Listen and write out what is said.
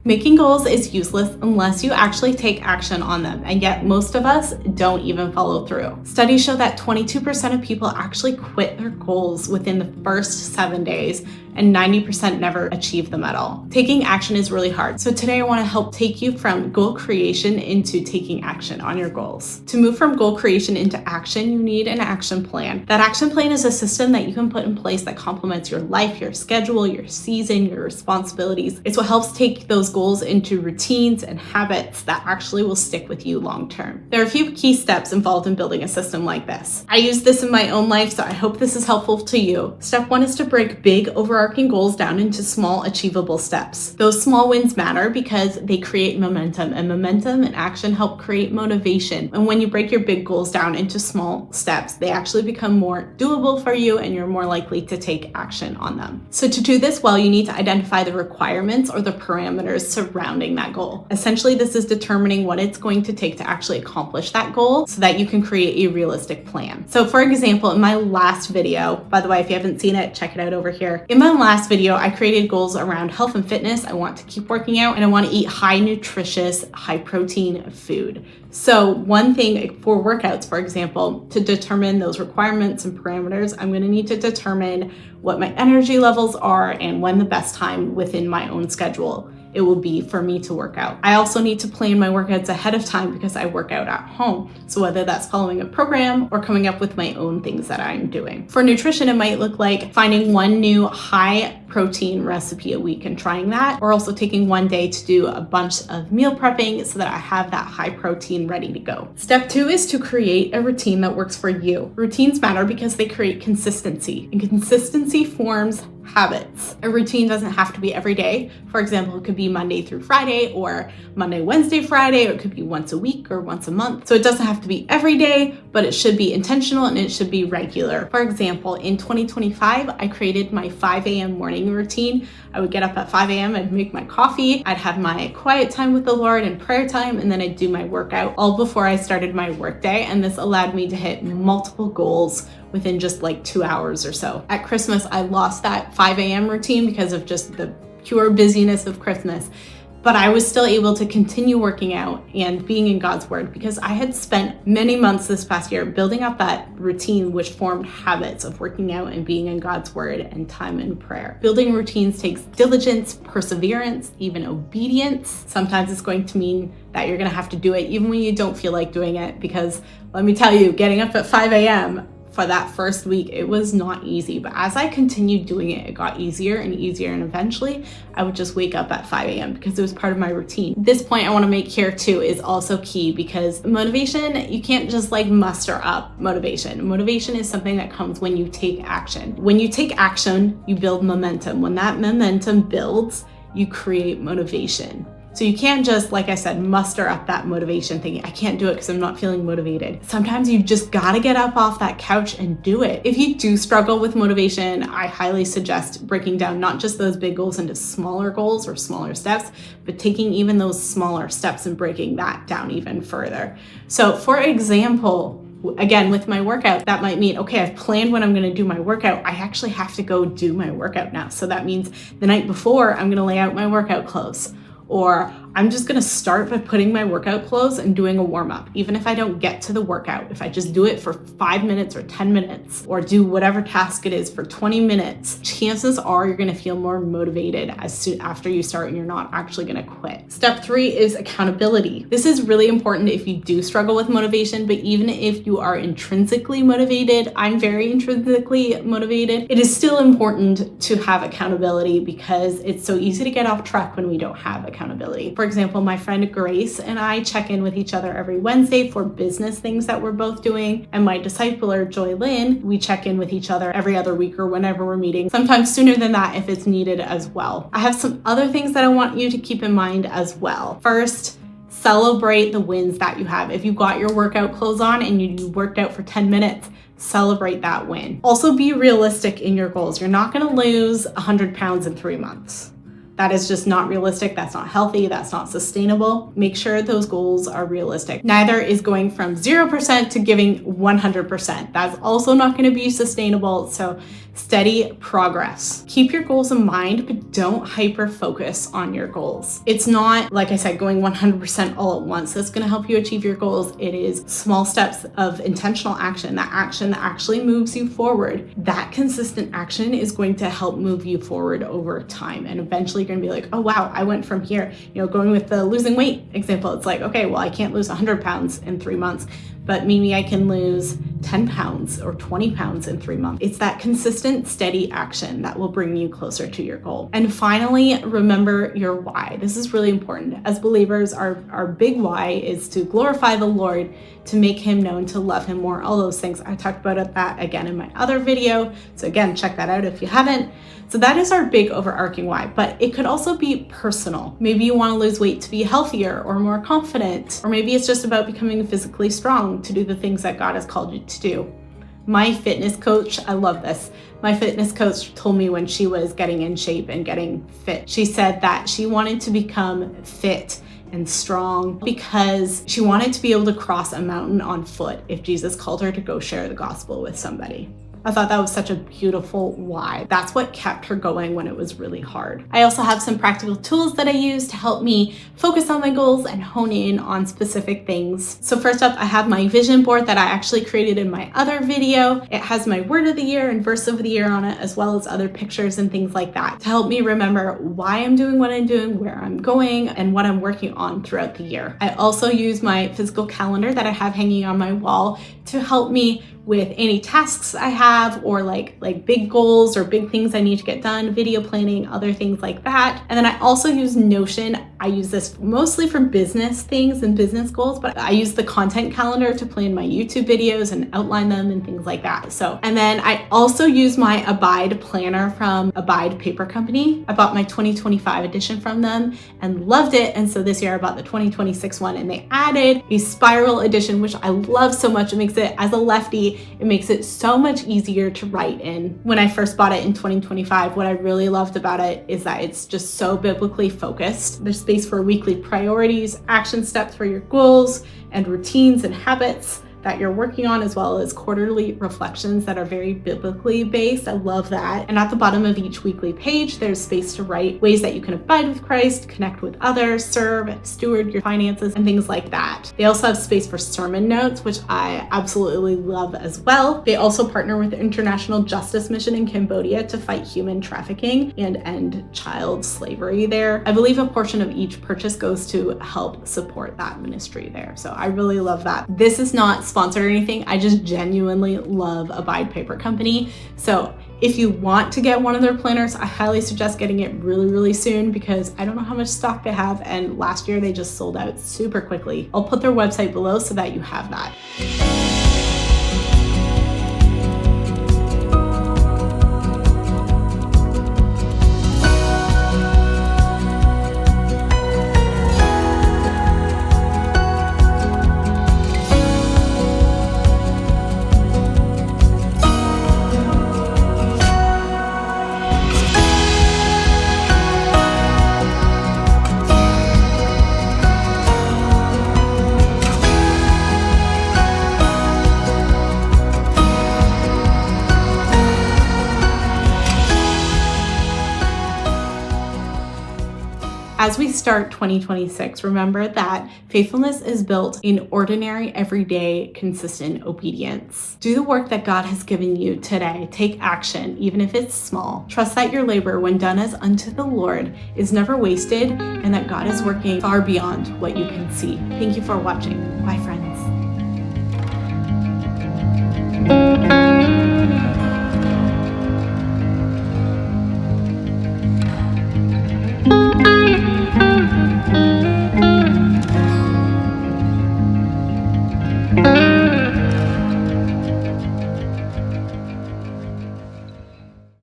Making goals is useless unless you actually take action on them, and yet most of us don't even follow through. Studies show that 22% of people actually quit their goals within the first 7 days, and 90% never achieve them at all. Taking action is really hard, so today I want to help take you from goal creation into taking action on your goals. To move from goal creation into action, you need an action plan. That action plan is a system that you can put in place that complements your life, your schedule, your season, your responsibilities. It's what helps take those goals into routines and habits that actually will stick with you long term. There are a few key steps involved in building a system like this. I use this in my own life, so I hope this is helpful to you. Step 1 is to break big overarching goals down into small achievable steps. Those small wins matter because they create momentum, and momentum and action help create motivation. And when you break your big goals down into small steps, they actually become more doable for you and you're more likely to take action on them. So to do this well, you need to identify the requirements or the parameters surrounding that goal. Essentially, this is determining what it's going to take to actually accomplish that goal so that you can create a realistic plan. So for example, in my last video, by the way, if you haven't seen it, check it out over here. In my last video, I created goals around health and fitness. I want to keep working out and I want to eat high nutritious, high protein food. So one thing for workouts, for example, to determine those requirements and parameters, I'm going to need to determine what my energy levels are and when the best time within my own schedule it will be for me to work out. I also need to plan my workouts ahead of time because I work out at home. So whether that's following a program or coming up with my own things that I'm doing. For nutrition, it might look like finding one new high protein recipe a week and trying that, or also taking one day to do a bunch of meal prepping so that I have that high protein ready to go. Step 2 is to create a routine that works for you. Routines matter because they create consistency, and consistency forms habits. A routine doesn't have to be every day. For example, it could be Monday through Friday or Monday, Wednesday, Friday, or it could be once a week or once a month. So it doesn't have to be every day, but it should be intentional and it should be regular. For example, in 2025, I created my 5 a.m. morning routine. I would get up at 5 a.m., I'd make my coffee, I'd have my quiet time with the Lord and prayer time, and then I'd do my workout all before I started my workday. And this allowed me to hit multiple goals within just like 2 hours or so. At Christmas, I lost that 5 a.m. routine because of just the pure busyness of Christmas. But I was still able to continue working out and being in God's word because I had spent many months this past year building up that routine which formed habits of working out and being in God's word and time in prayer. Building routines takes diligence, perseverance, even obedience. Sometimes it's going to mean that you're gonna have to do it even when you don't feel like doing it, because let me tell you, getting up at 5 a.m. for that first week, it was not easy. But as I continued doing it, it got easier and easier. And eventually I would just wake up at 5 a.m. because it was part of my routine. This point I want to make here too is also key, because motivation, you can't just like muster up motivation. Motivation is something that comes when you take action. When you take action, you build momentum. When that momentum builds, you create motivation. So you can't just, like I said, muster up that motivation thinking, I can't do it because I'm not feeling motivated. Sometimes you just gotta get up off that couch and do it. If you do struggle with motivation, I highly suggest breaking down not just those big goals into smaller goals or smaller steps, but taking even those smaller steps and breaking that down even further. So for example, again, with my workout, that might mean, okay, I've planned when I'm gonna do my workout. I actually have to go do my workout now. So that means the night before, I'm gonna lay out my workout clothes. Or I'm just gonna start by putting my workout clothes and doing a warm up. Even if I don't get to the workout, if I just do it for 5 minutes or 10 minutes, or do whatever task it is for 20 minutes, chances are you're gonna feel more motivated as soon after you start and you're not actually gonna quit. Step 3 is accountability. This is really important if you do struggle with motivation, but even if you are intrinsically motivated, I'm very intrinsically motivated, it is still important to have accountability because it's so easy to get off track when we don't have accountability. For example, my friend Grace and I check in with each other every Wednesday for business things that we're both doing. And my discipler, Joy Lynn, we check in with each other every other week or whenever we're meeting, sometimes sooner than that if it's needed as well. I have some other things that I want you to keep in mind as well. First, celebrate the wins that you have. If you got your workout clothes on and you worked out for 10 minutes, celebrate that win. Also be realistic in your goals. You're not gonna lose 100 pounds in 3 months. That is just not realistic. That's not healthy. That's not sustainable. Make sure those goals are realistic. Neither is going from 0% to giving 100%. That's also not going to be sustainable. So steady progress. Keep your goals in mind, but don't hyper focus on your goals. It's not, like I said, going 100% all at once that's going to help you achieve your goals. It is small steps of intentional action, that action that actually moves you forward. That consistent action is going to help move you forward over time. And eventually you're going to be like, oh, wow, I went from here, going with the losing weight example. It's like, okay, well, I can't lose 100 pounds in 3 months, but maybe I can lose 10 pounds or 20 pounds in 3 months. It's that consistent, steady action that will bring you closer to your goal. And finally, remember your why. This is really important. As believers, our big why is to glorify the Lord, to make him known, to love him more, all those things. I talked about that again in my other video. So again, check that out if you haven't. So that is our big overarching why, but it could also be personal. Maybe you want to lose weight to be healthier or more confident, or maybe it's just about becoming physically strong to do the things that God has called you to do. My fitness coach, I love this. My fitness coach told me when she was getting in shape and getting fit, she said that she wanted to become fit and strong because she wanted to be able to cross a mountain on foot if Jesus called her to go share the gospel with somebody. I thought that was such a beautiful why. That's what kept her going when it was really hard. I also have some practical tools that I use to help me focus on my goals and hone in on specific things. So first up, I have my vision board that I actually created in my other video. It has my word of the year and verse of the year on it, as well as other pictures and things like that to help me remember why I'm doing what I'm doing, where I'm going, and what I'm working on throughout the year. I also use my physical calendar that I have hanging on my wall to help me with any tasks I have, or like big goals or big things I need to get done, video planning, other things like that. And then I also use Notion. I use this mostly for business things and business goals, but I use the content calendar to plan my YouTube videos and outline them and things like that. And then I also use my Abide planner from Abide Paper Company. I bought my 2025 edition from them and loved it. And so this year I bought the 2026 one, and they added a spiral edition, which I love so much. It makes it, as a lefty, it makes it so much easier to write in. When I first bought it in 2025, what I really loved about it is that it's just so biblically focused. There's space for weekly priorities, action steps for your goals, and routines and habits that you're working on, as well as quarterly reflections that are very biblically based. I love that. And at the bottom of each weekly page, there's space to write ways that you can abide with Christ, connect with others, serve, steward your finances, and things like that. They also have space for sermon notes, which I absolutely love as well. They also partner with the International Justice Mission in Cambodia to fight human trafficking and end child slavery there. I believe a portion of each purchase goes to help support that ministry there. So I really love that. This is not sponsored or anything. I just genuinely love Abide Paper Company. So if you want to get one of their planners, I highly suggest getting it really, really soon, because I don't know how much stock they have, and last year they just sold out super quickly. I'll put their website below so that you have that. As we start 2026, remember that faithfulness is built in ordinary, everyday, consistent obedience. Do the work that God has given you today. Take action, even if it's small. Trust that your labor, when done as unto the Lord, is never wasted, and that God is working far beyond what you can see. Thank you for watching. Bye, friends.